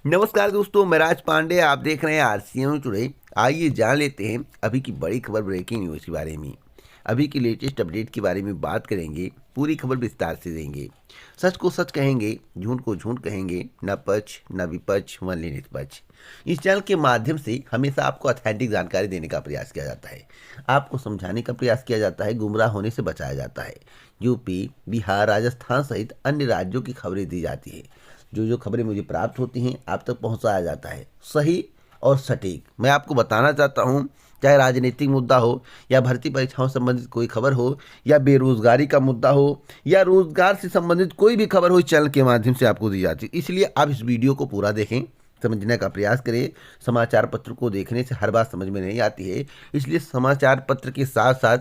नमस्कार दोस्तों, मैं राज पांडे। आप देख रहे हैं आरसीएम टुडे। आइए जान लेते हैं अभी की बड़ी खबर, ब्रेकिंग न्यूज़ के बारे में। अभी की लेटेस्ट अपडेट के बारे में बात करेंगे, पूरी खबर विस्तार से देंगे। सच को सच कहेंगे, झूठ को झूठ कहेंगे, न पक्ष न विपक्ष, वनली निष्पक्ष। इस चैनल के माध्यम से हमेशा आपको ऑथेंटिक जानकारी देने का प्रयास किया जाता है, आपको समझाने का प्रयास किया जाता है, गुमराह होने से बचाया जाता है। यूपी, बिहार, राजस्थान सहित अन्य राज्यों की खबरें दी जाती है। जो खबरें मुझे प्राप्त होती हैं आप तक पहुंचाया जाता है, सही और सटीक। मैं आपको बताना चाहता हूं, चाहे राजनीतिक मुद्दा हो या भर्ती परीक्षाओं से संबंधित कोई खबर हो या बेरोजगारी का मुद्दा हो या रोजगार से संबंधित कोई भी खबर हो, इस चैनल के माध्यम से आपको दी जाती है। इसलिए आप इस वीडियो को पूरा देखें, समझने का प्रयास करें। समाचार पत्र को देखने से हर बात समझ में नहीं आती है, इसलिए समाचार पत्र के साथ साथ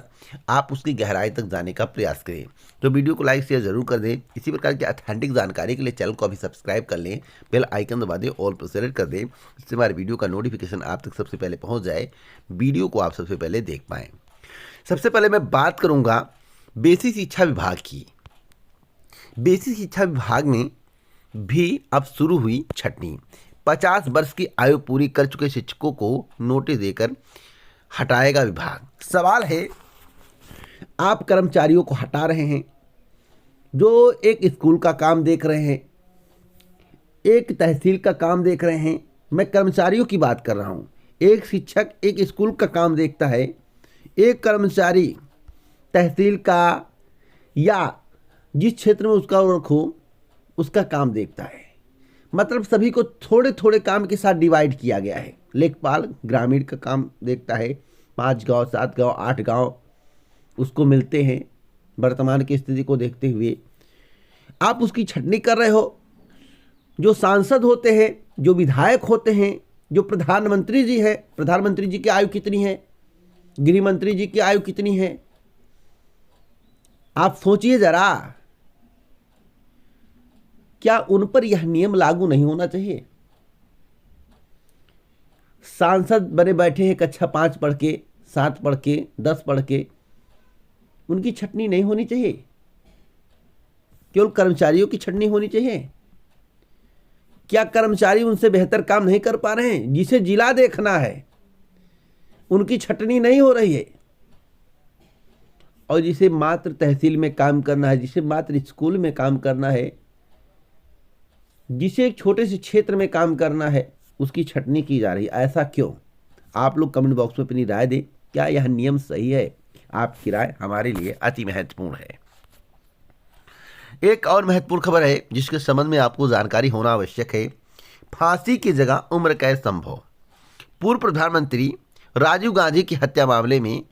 आप उसकी गहराई तक जाने का प्रयास करें। तो वीडियो को लाइक शेयर जरूर कर दें। इसी प्रकार की ऑथेंटिक जानकारी के लिए चैनल को अभी सब्सक्राइब कर लें, बेल आइकन दबा दें, ऑल पर सेलेक्ट कर दें, इससे हमारे वीडियो का नोटिफिकेशन आप तक सबसे पहले पहुंच जाए, वीडियो को आप सबसे पहले देख पाएँ। सबसे पहले मैं बात करूंगा बेसिक शिक्षा विभाग की। बेसिक शिक्षा विभाग में भी अब शुरू हुई छटनी। 50 वर्ष की आयु पूरी कर चुके शिक्षकों को नोटिस देकर हटाएगा विभाग। सवाल है, आप कर्मचारियों को हटा रहे हैं जो एक स्कूल का काम देख रहे हैं, एक तहसील का काम देख रहे हैं। मैं कर्मचारियों की बात कर रहा हूं। एक शिक्षक एक स्कूल का काम देखता है, एक कर्मचारी तहसील का या जिस क्षेत्र में उसका रखो उसका काम देखता है। मतलब सभी को थोड़े थोड़े काम के साथ डिवाइड किया गया है। लेखपाल ग्रामीण का काम देखता है, 5 गांव, 7 गांव, 8 गांव उसको मिलते हैं। वर्तमान की स्थिति को देखते हुए आप उसकी छटनी कर रहे हो। जो सांसद होते हैं, जो विधायक होते हैं, जो प्रधानमंत्री जी है, प्रधानमंत्री जी की आयु कितनी है, गृह मंत्री जी की आयु कितनी है, आप सोचिए जरा। क्या उन पर यह नियम लागू नहीं होना चाहिए? सांसद बने बैठे हैं कक्षा 5 पढ़ के, 7 पढ़ के, 10 पढ़ के, उनकी छटनी नहीं होनी चाहिए? केवल कर्मचारियों की छटनी होनी चाहिए? क्या कर्मचारी उनसे बेहतर काम नहीं कर पा रहे हैं? जिसे जिला देखना है उनकी छटनी नहीं हो रही है, और जिसे मात्र तहसील में काम करना है, जिसे मात्र स्कूल में काम करना है, जिसे एक छोटे से क्षेत्र में काम करना है, उसकी छटनी की जा रही है। ऐसा क्यों? आप लोग कमेंट बॉक्स में अपनी राय दें। क्या यह नियम सही है? आपकी राय हमारे लिए अति महत्वपूर्ण है। एक और महत्वपूर्ण खबर है जिसके संबंध में आपको जानकारी होना आवश्यक है। फांसी की जगह उम्र कैद संभव। पूर्व प्रधानमंत्री राजीव गांधी की हत्या मामले में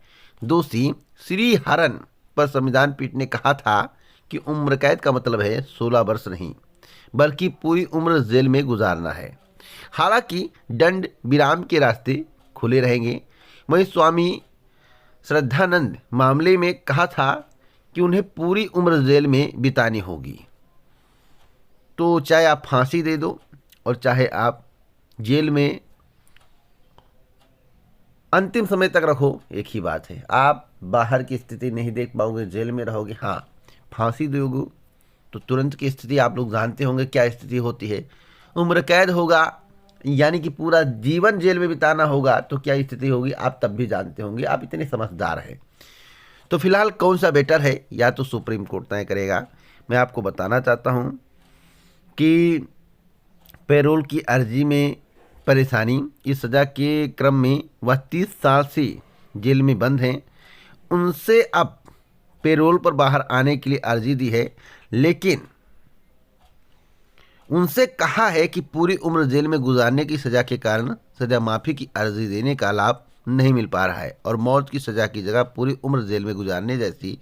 दोषी श्रीहरन पर संविधान पीठ ने कहा था कि उम्र कैद का मतलब है 16 वर्ष नहीं, बल्कि पूरी उम्र जेल में गुजारना है। हालांकि दंड विराम के रास्ते खुले रहेंगे। वहीं स्वामी श्रद्धानंद मामले में कहा था कि उन्हें पूरी उम्र जेल में बितानी होगी। तो चाहे आप फांसी दे दो और चाहे आप जेल में अंतिम समय तक रखो, एक ही बात है। आप बाहर की स्थिति नहीं देख पाओगे, जेल में रहोगे। हाँ, फांसी दोगे तो तुरंत की स्थिति आप लोग जानते होंगे क्या स्थिति होती है। उम्र कैद होगा यानी कि पूरा जीवन जेल में बिताना होगा, तो क्या स्थिति होगी आप तब भी जानते होंगे। आप इतने समझदार हैं। तो फिलहाल कौन सा बेटर है, या तो सुप्रीम कोर्ट तय करेगा। मैं आपको बताना चाहता हूं कि पैरोल की अर्जी में परेशानी, इस सज़ा के क्रम में वह 30 साल से जेल में बंद हैं। उनसे अब पैरोल पर बाहर आने के लिए अर्जी दी है, लेकिन उनसे कहा है कि पूरी उम्र जेल में गुजारने की सज़ा के कारण सज़ा माफ़ी की अर्जी देने का लाभ नहीं मिल पा रहा है और मौत की सज़ा की जगह पूरी उम्र जेल में गुजारने जैसी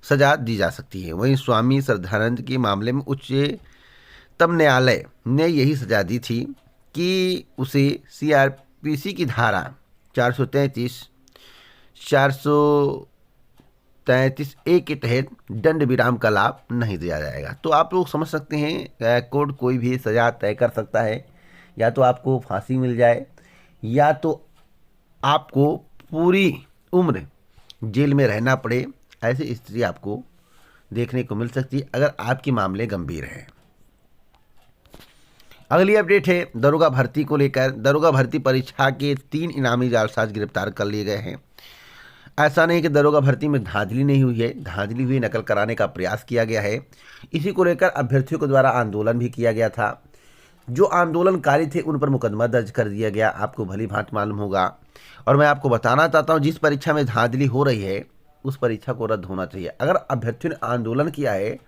सज़ा दी जा सकती है। वहीं स्वामी श्रद्धानंद के मामले में उच्चतम न्यायालय ने यही सज़ा दी थी कि उसे सीआरपीसी की धारा 433, 433A के तहत दंड विराम का लाभ नहीं दिया जाएगा। तो आप लोग समझ सकते हैं, कोर्ट कोई भी सज़ा तय कर सकता है। या तो आपको फांसी मिल जाए या तो आपको पूरी उम्र जेल में रहना पड़े। ऐसी स्थिति आपको देखने को मिल सकती है अगर आपके मामले गंभीर हैं। अगली अपडेट है दरोगा भर्ती को लेकर। दरोगा भर्ती परीक्षा के 3 इनामी जालसाज गिरफ्तार कर लिए गए हैं। ऐसा नहीं कि दरोगा भर्ती में धांधली नहीं हुई है, धांधली हुई, नकल कराने का प्रयास किया गया है। इसी को लेकर अभ्यर्थियों के द्वारा आंदोलन भी किया गया था। जो आंदोलनकारी थे उन पर मुकदमा दर्ज कर दिया गया, आपको भली भांति मालूम होगा। और मैं आपको बताना चाहता हूँ, जिस परीक्षा में धांधली हो रही है उस परीक्षा को रद्द होना चाहिए। अगर अभ्यर्थियों ने आंदोलन किया है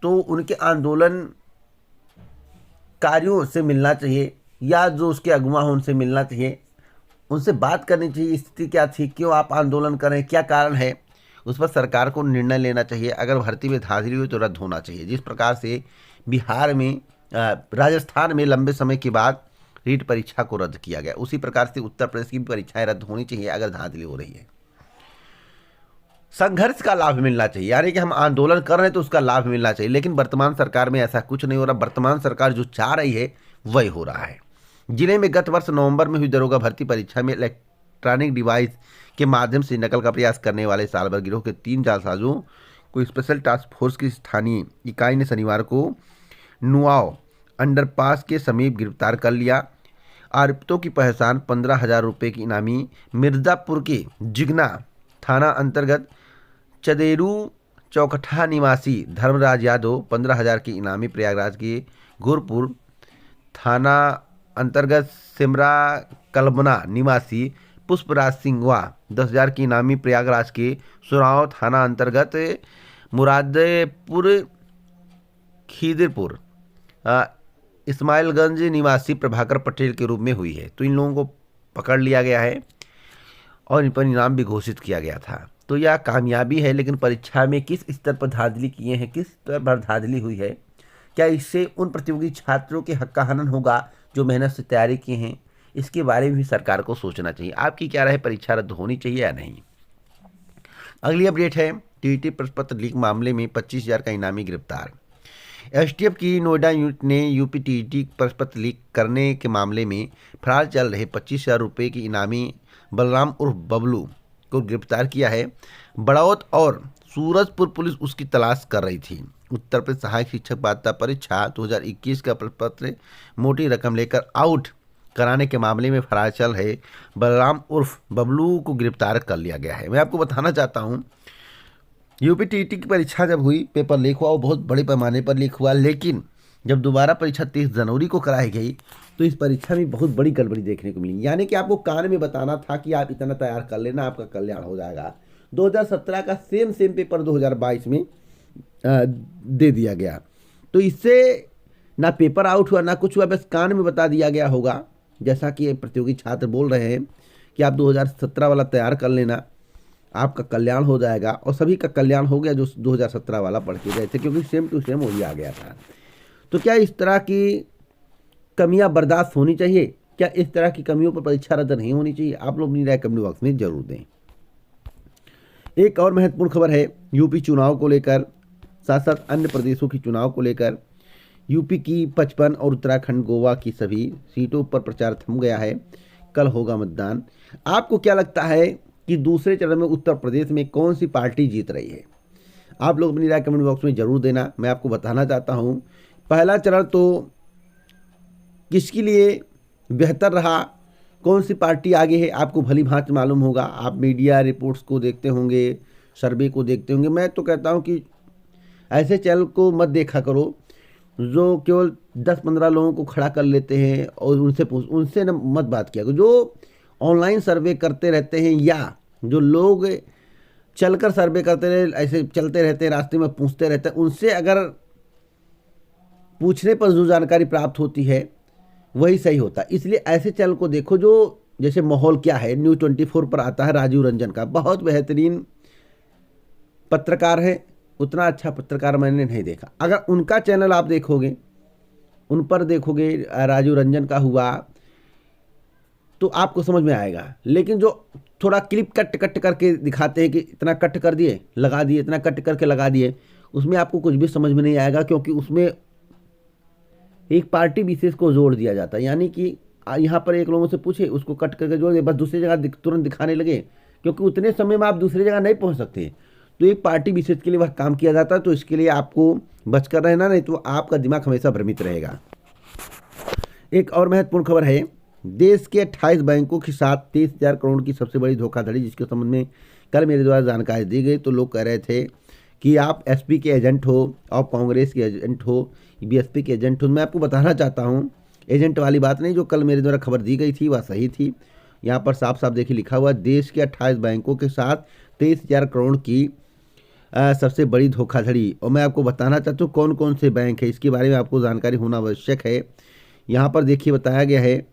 तो उनके आंदोलन कार्यों से मिलना चाहिए, या जो उसके अगुवा हो उनसे मिलना चाहिए, उनसे बात करनी चाहिए। स्थिति क्या थी, क्यों आप आंदोलन करें, क्या कारण है, उस पर सरकार को निर्णय लेना चाहिए। अगर भर्ती में धांधली हुई तो रद्द होना चाहिए। जिस प्रकार से बिहार में राजस्थान में लंबे समय के बाद रीट परीक्षा को रद्द किया गया, उसी प्रकार से उत्तर प्रदेश की भी परीक्षाएं रद्द होनी चाहिए अगर धांधली हो रही है। संघर्ष का लाभ मिलना चाहिए, यानी कि हम आंदोलन कर रहे हैं तो उसका लाभ मिलना चाहिए। लेकिन वर्तमान सरकार में ऐसा कुछ नहीं हो रहा। वर्तमान सरकार जो चाह रही है वही हो रहा है। जिले में गत वर्ष नवंबर में हुई दरोगा भर्ती परीक्षा में इलेक्ट्रॉनिक डिवाइस के माध्यम से नकल का प्रयास करने वाले सालभर गिरोह के 3 जालसाजों को स्पेशल टास्क फोर्स की स्थानीय इकाई ने शनिवार को नुआओ अंडरपास के समीप गिरफ्तार कर लिया। आरोपितों की पहचान 15,000 रुपये की इनामी मिर्जापुर के जिगना थाना अंतर्गत चदेरू चौकठा निवासी धर्मराज यादव, 15,000 की इनामी प्रयागराज के गुरपुर थाना अंतर्गत सिमरा कलबना निवासी पुष्पराज सिंघवा, 10,000 की इनामी प्रयागराज के सुराव थाना अंतर्गत मुरादेपुर खीदिरपुर इस्माइलगंज निवासी प्रभाकर पटेल के रूप में हुई है। तो इन लोगों को पकड़ लिया गया है और इन पर इनाम भी घोषित किया गया था। तो यह कामयाबी है, लेकिन परीक्षा में किस स्तर पर धांधली किए हैं, किस स्तर पर धांधली हुई है, क्या इससे उन प्रतियोगी छात्रों के हक का हनन होगा जो मेहनत से तैयारी किए हैं, इसके बारे में भी सरकार को सोचना चाहिए। आपकी क्या राय, परीक्षा रद्द होनी चाहिए या नहीं। अगली अपडेट है टीईटी प्रश्न पत्र लीक मामले में 25,000 का इनामी गिरफ्तार। एसटीएफ की नोएडा यूनिट ने यूपी टीईटी प्रश्न पत्र लीक करने के मामले में फरार चल रहे 25,000 रुपये की इनामी बलराम उर्फ बबलू को गिरफ्तार किया है। बड़ौत और सूरजपुर पुलिस उसकी तलाश कर रही थी। उत्तर प्रदेश सहायक शिक्षक पात्रता परीक्षा 2021 का प्रश्न पत्र मोटी रकम लेकर आउट कराने के मामले में फरार चल रहे बलराम उर्फ बबलू को गिरफ्तार कर लिया गया है। मैं आपको बताना चाहता हूँ, यूपी टीईटी की परीक्षा जब हुई, पेपर लीक हुआ, वो बहुत बड़े पैमाने पर लीक हुआ। लेकिन जब दोबारा परीक्षा 23 जनवरी को कराई गई तो इस परीक्षा में बहुत बड़ी गड़बड़ी देखने को मिली। यानी कि आपको कान में बताना था कि आप इतना तैयार कर लेना, आपका कल्याण हो जाएगा। 2017 का सेम पेपर 2022 में दे दिया गया। तो इससे ना पेपर आउट हुआ ना कुछ हुआ, बस कान में बता दिया गया होगा, जैसा कि प्रतियोगी छात्र बोल रहे हैं कि आप 2017 वाला तैयार कर लेना, आपका कल्याण हो जाएगा। और सभी का कल्याण हो गया जो 2017 वाला पढ़ के गए थे, क्योंकि सेम टू सेम वही आ गया था। तो क्या इस तरह की कमियां बर्दाश्त होनी चाहिए? क्या इस तरह की कमियों पर परीक्षा रद्द नहीं होनी चाहिए? आप लोग अपनी राय कमेंट बॉक्स में जरूर दें। एक और महत्वपूर्ण खबर है यूपी चुनाव को लेकर, साथ साथ अन्य प्रदेशों की चुनाव को लेकर। यूपी की 55 और उत्तराखंड गोवा की सभी सीटों पर प्रचार थम गया है। कल होगा मतदान। आपको क्या लगता है कि दूसरे चरण में उत्तर प्रदेश में कौन सी पार्टी जीत रही है? आप लोग अपनी राय कमेंट बॉक्स में जरूर देना। मैं आपको बताना चाहता हूँ, पहला चरण तो किसके लिए बेहतर रहा, कौन सी पार्टी आगे है, आपको भली भांति मालूम होगा। आप मीडिया रिपोर्ट्स को देखते होंगे, सर्वे को देखते होंगे। मैं तो कहता हूं कि ऐसे चैनल को मत देखा करो जो केवल 10-15 लोगों को खड़ा कर लेते हैं और उनसे न मत बात किया करो। जो ऑनलाइन सर्वे करते रहते हैं या जो लोग चलकर सर्वे करते रहे, ऐसे चलते रहते हैं, रास्ते में पूछते रहते हैं, उनसे अगर पूछने पर जो जानकारी प्राप्त होती है वही सही होता है। इसलिए ऐसे चैनल को देखो जो, जैसे माहौल क्या है, न्यूज़ 24 पर आता है राजीव रंजन का, बहुत बेहतरीन पत्रकार है। उतना अच्छा पत्रकार मैंने नहीं देखा। अगर उनका चैनल आप देखोगे, उन पर देखोगे, राजीव रंजन का हुआ, तो आपको समझ में आएगा। लेकिन जो थोड़ा क्लिप कट करके दिखाते हैं कि इतना कट कर दिए लगा दिए, इतना कट करके लगा दिए, उसमें आपको कुछ भी समझ में नहीं आएगा, क्योंकि उसमें एक पार्टी विशेष को जोड़ दिया जाता है। यानी कि यहाँ पर एक लोगों से पूछे, उसको कट करके जोड़ दे, बस दूसरी जगह तुरंत दिखाने लगे, क्योंकि उतने समय में आप दूसरी जगह नहीं पहुँच सकते। तो एक पार्टी विशेष के लिए वह काम किया जाता है। तो इसके लिए आपको बचकर रहना, नहीं तो आपका दिमाग हमेशा भ्रमित रहेगा। एक और महत्वपूर्ण खबर है, देश के 28 बैंकों के साथ 23,000 करोड़ की सबसे बड़ी धोखाधड़ी, जिसके संबंध में कल मेरे द्वारा जानकारी दी गई। तो लोग कह रहे थे कि आप एसपी के एजेंट हो, आप कांग्रेस के एजेंट हो, बीएसपी के एजेंट हो। मैं आपको बताना चाहता हूँ, एजेंट वाली बात नहीं, जो कल मेरे द्वारा खबर दी गई थी वह सही थी। यहाँ पर साफ साफ देखिए लिखा हुआ, देश के 28 बैंकों के साथ 23,000 करोड़ की सबसे बड़ी धोखाधड़ी। और मैं आपको बताना चाहता हूँ कौन कौन से बैंक है, इसके बारे में आपको जानकारी होना आवश्यक है। यहाँ पर देखिए बताया गया है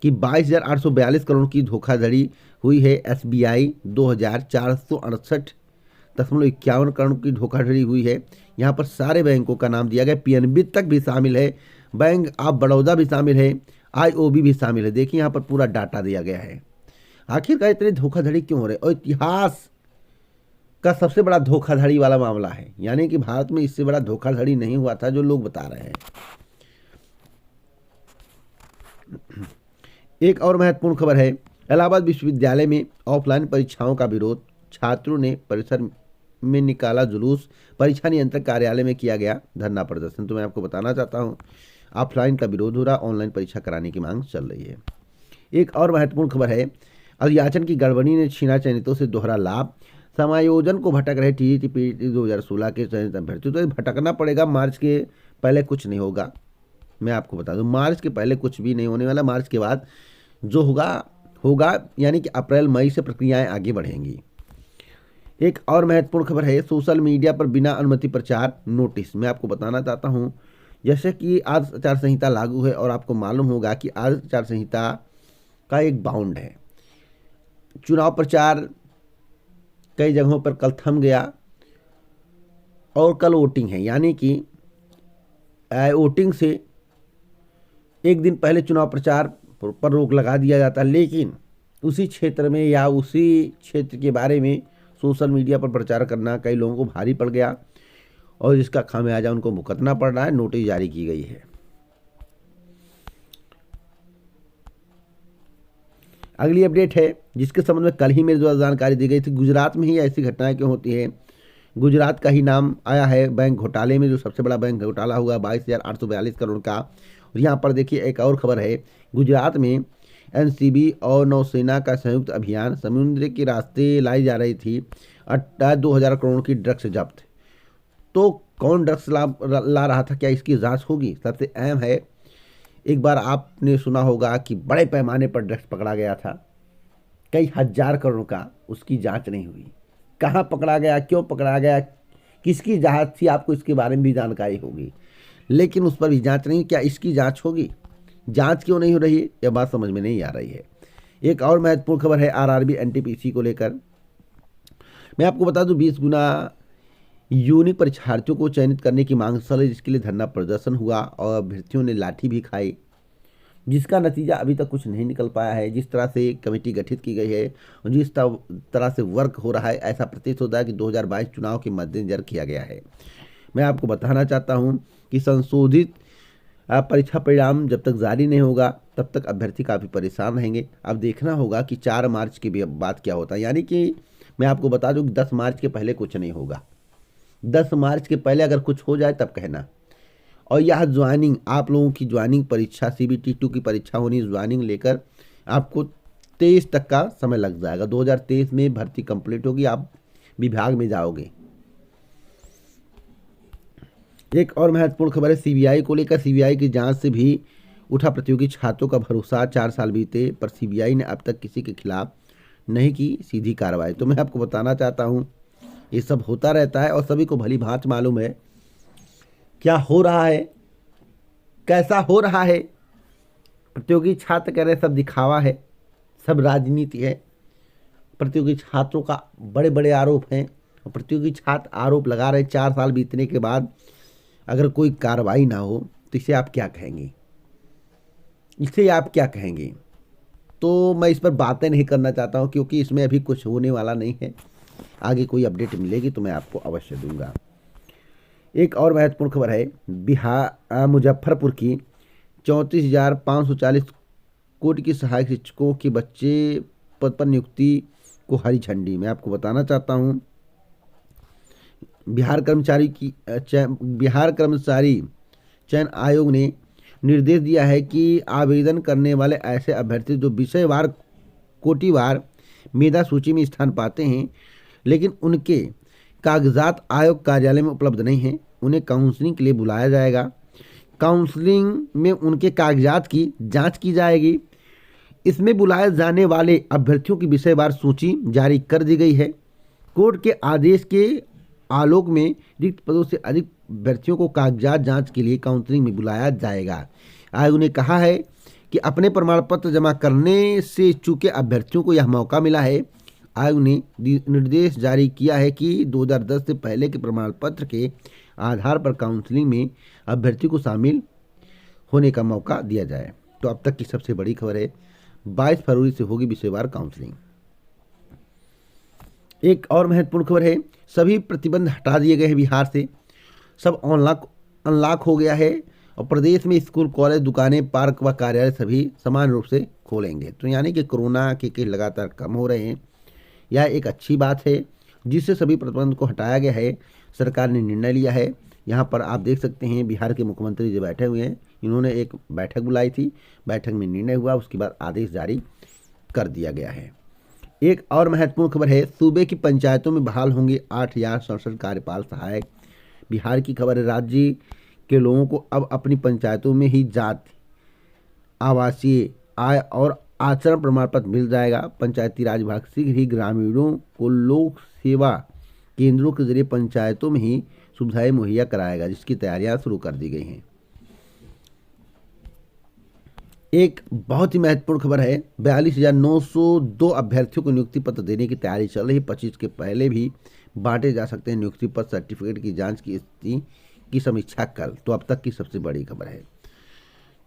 कि 22,842 करोड़ की धोखाधड़ी हुई है एसबीआई, 2,468.51 करोड़ की धोखाधड़ी हुई है। यहाँ पर सारे बैंकों का नाम दिया गया, पीएनबी तक भी शामिल है, बैंक ऑफ बड़ौदा भी शामिल है, आईओबी भी शामिल है। देखिए यहाँ पर पूरा डाटा दिया गया है। आखिरकार इतनी धोखाधड़ी क्यों हो रही है? और इतिहास का सबसे बड़ा धोखाधड़ी वाला मामला है, यानी कि भारत में इससे बड़ा धोखाधड़ी नहीं हुआ था जो लोग बता रहे हैं। एक और महत्वपूर्ण खबर है, इलाहाबाद विश्वविद्यालय में ऑफलाइन परीक्षाओं का विरोध, छात्रों ने परिसर में निकाला जुलूस, परीक्षा नियंत्रक कार्यालय में किया गया धरना प्रदर्शन। तो मैं आपको बताना चाहता हूं, ऑफलाइन का विरोध हो रहा, ऑनलाइन परीक्षा कराने की मांग चल रही है। एक और महत्वपूर्ण खबर है, अभियाचन की गड़बड़ी ने छीना चयनितों से दोहरा लाभ, समायोजन को भटक रहे टीजीटी पीटी 2016 के चयनित अभ्यर्थियों। तो भटकना पड़ेगा, मार्च के पहले कुछ नहीं होगा। मैं आपको बता दूं, मार्च के पहले कुछ भी नहीं होने वाला, मार्च के बाद जो होगा यानी कि अप्रैल मई से प्रक्रियाएं आगे बढ़ेंगी। एक और महत्वपूर्ण खबर है, सोशल मीडिया पर बिना अनुमति प्रचार नोटिस। मैं आपको बताना चाहता हूं, जैसे कि आदर्श आचार संहिता लागू है और आपको मालूम होगा कि आदर्श आचार संहिता का एक बाउंड है। चुनाव प्रचार कई जगहों पर कल थम गया और कल वोटिंग है, यानी कि वोटिंग से एक दिन पहले चुनाव प्रचार पर रोक लगा दिया जाता, लेकिन उसी क्षेत्र में या उसी क्षेत्र के बारे में सोशल मीडिया पर प्रचार करना कई लोगों को भारी पड़ गया और इसका खामियाजा उनको भुगतना पड़ रहा है। नोटिस जारी की गई है। अगली अपडेट है जिसके संबंध में कल ही मेरे द्वारा जानकारी दी गई थी, गुजरात में ही ऐसी घटनाएं क्यों होती है। गुजरात का ही नाम आया है बैंक घोटाले में, जो सबसे बड़ा बैंक घोटाला हुआ 22,842 करोड़ का। और यहाँ पर देखिए एक और खबर है, गुजरात में एनसीबी और नौसेना का संयुक्त अभियान, समुद्र के रास्ते लाई जा रही थी 2,000 करोड़ की ड्रग्स जब्त। तो कौन ड्रग्स ला रहा था, क्या इसकी जांच होगी? सबसे अहम है, एक बार आपने सुना होगा कि बड़े पैमाने पर ड्रग्स पकड़ा गया था, कई हजार करोड़ का, उसकी जांच नहीं हुई। कहाँ पकड़ा गया, क्यों पकड़ा गया, किसकी जांच थी, आपको इसके बारे में भी जानकारी होगी, लेकिन उस पर भी जांच नहीं। क्या इसकी जांच होगी? जांच क्यों नहीं हो रही है, यह बात समझ में नहीं आ रही है। एक और महत्वपूर्ण खबर है आरआरबी एनटीपीसी को लेकर। मैं आपको बता दूं, 20 गुना यूनिक परीक्षार्थियों को चयनित करने की मांग चल रही, जिसके लिए धरना प्रदर्शन हुआ और अभ्यर्थियों ने लाठी भी खाई, जिसका नतीजा अभी तक कुछ नहीं निकल पाया है। जिस तरह से कमेटी गठित की गई है और जिस तरह से वर्क हो रहा है, ऐसा प्रतीत होता है कि 2022 चुनाव के मद्देनजर किया गया है। मैं आपको बताना चाहता हूं कि संशोधित परीक्षा परिणाम जब तक जारी नहीं होगा तब तक अभ्यर्थी काफ़ी परेशान रहेंगे। अब देखना होगा कि 4 मार्च के बाद क्या होता है, यानी कि मैं आपको बता दूं कि 10 मार्च के पहले कुछ नहीं होगा। 10 मार्च के पहले अगर कुछ हो जाए तब कहना। और यह ज्वाइनिंग, आप लोगों की ज्वाइनिंग परीक्षा CBT 2 की परीक्षा होनी, ज्वाइनिंग लेकर आपको 23 तक का समय लग जाएगा। 2023 में भर्ती कंप्लीट होगी, आप विभाग में जाओगे। एक और महत्वपूर्ण खबर है सीबीआई को लेकर। सीबीआई की जांच से भी उठा प्रतियोगी छात्रों का भरोसा, 4 साल बीते पर सीबीआई ने अब तक किसी के खिलाफ नहीं की सीधी कार्रवाई। तो मैं आपको बताना चाहता हूं, ये सब होता रहता है और सभी को भली भांति मालूम है क्या हो रहा है, कैसा हो रहा है। प्रतियोगी छात्र कह रहे सब दिखावा है, सब राजनीति है। प्रतियोगी छात्रों का बड़े बड़े आरोप हैं और प्रतियोगी छात्र आरोप लगा रहे 4 साल बीतने के बाद अगर कोई कार्रवाई ना हो तो इसे आप क्या कहेंगे, इसे आप क्या कहेंगे? तो मैं इस पर बातें नहीं करना चाहता हूं क्योंकि इसमें अभी कुछ होने वाला नहीं है। आगे कोई अपडेट मिलेगी तो मैं आपको अवश्य दूंगा। एक और महत्वपूर्ण खबर है, बिहार मुजफ्फरपुर की 34,540 कोटि की सहायक शिक्षकों के बच्चे पद पर नियुक्ति को हरी झंडी। मैं आपको बताना चाहता हूं, बिहार कर्मचारी चयन आयोग ने निर्देश दिया है कि आवेदन करने वाले ऐसे अभ्यर्थी जो विषयवार कोटिवार मेधा सूची में स्थान पाते हैं लेकिन उनके कागजात आयोग कार्यालय में उपलब्ध नहीं हैं, उन्हें काउंसलिंग के लिए बुलाया जाएगा। काउंसलिंग में उनके कागजात की जांच की जाएगी। इसमें बुलाए जाने वाले अभ्यर्थियों की विषयवार सूची जारी कर दी गई है। कोर्ट के आदेश के आलोक में रिक्त पदों से अधिक अभ्यर्थियों को कागजात जांच के लिए काउंसलिंग में बुलाया जाएगा। आयोग ने कहा है कि अपने प्रमाण पत्र जमा करने से चूके अभ्यर्थियों को यह मौका मिला है। आयोग ने निर्देश जारी किया है कि 2010 से पहले के प्रमाण पत्र के आधार पर काउंसलिंग में अभ्यर्थी को शामिल होने का मौका दिया जाए। तो अब तक की सबसे बड़ी खबर है 22 फरवरी से होगी विषयवार काउंसलिंग। एक और महत्वपूर्ण खबर है, सभी प्रतिबंध हटा दिए गए हैं बिहार से, सब अनलॉक हो गया है और प्रदेश में स्कूल, कॉलेज, दुकानें, पार्क व कार्यालय सभी समान रूप से खोलेंगे। तो यानी कि कोरोना के केस लगातार कम हो रहे हैं, यह एक अच्छी बात है जिससे सभी प्रतिबंध को हटाया गया है। सरकार ने निर्णय लिया है। यहाँ पर आप देख सकते हैं बिहार के मुख्यमंत्री जो बैठे हुए हैं, इन्होंने एक बैठक बुलाई थी, बैठक में निर्णय हुआ, उसके बाद आदेश जारी कर दिया गया है। एक और महत्वपूर्ण खबर है, सूबे की पंचायतों में बहाल होंगे 8067 कार्यपाल सहायक। बिहार की खबर है, राज्य के लोगों को अब अपनी पंचायतों में ही जाति, आवासीय, आय और आचरण प्रमाण पत्र मिल जाएगा। पंचायती राज विभाग शीघ्र ही ग्रामीणों को लोक सेवा केंद्रों के जरिए पंचायतों में ही सुविधाएं मुहैया कराएगा, जिसकी तैयारियां शुरू कर दी गई हैं। एक बहुत ही महत्वपूर्ण खबर है, 42,902 अभ्यर्थियों को नियुक्ति पत्र देने की तैयारी चल रही। 25 के पहले भी बांटे जा सकते हैं नियुक्ति पत्र। सर्टिफिकेट की जांच की स्थिति की समीक्षा कल। तो अब तक की सबसे बड़ी खबर है।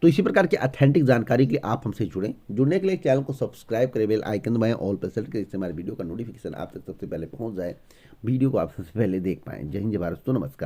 तो इसी प्रकार की ऑथेंटिक जानकारी के लिए आप हमसे जुड़ने के लिए चैनल को सब्सक्राइब करें, बेल आइकन दबाएं, ऑल पर सेलेक्ट करें, जिससे हमारे वीडियो का नोटिफिकेशन आप तक सबसे पहले पहुंच जाए, वीडियो को आप सबसे पहले देख पाएं। जय हिंद, जय भारत, तो नमस्कार।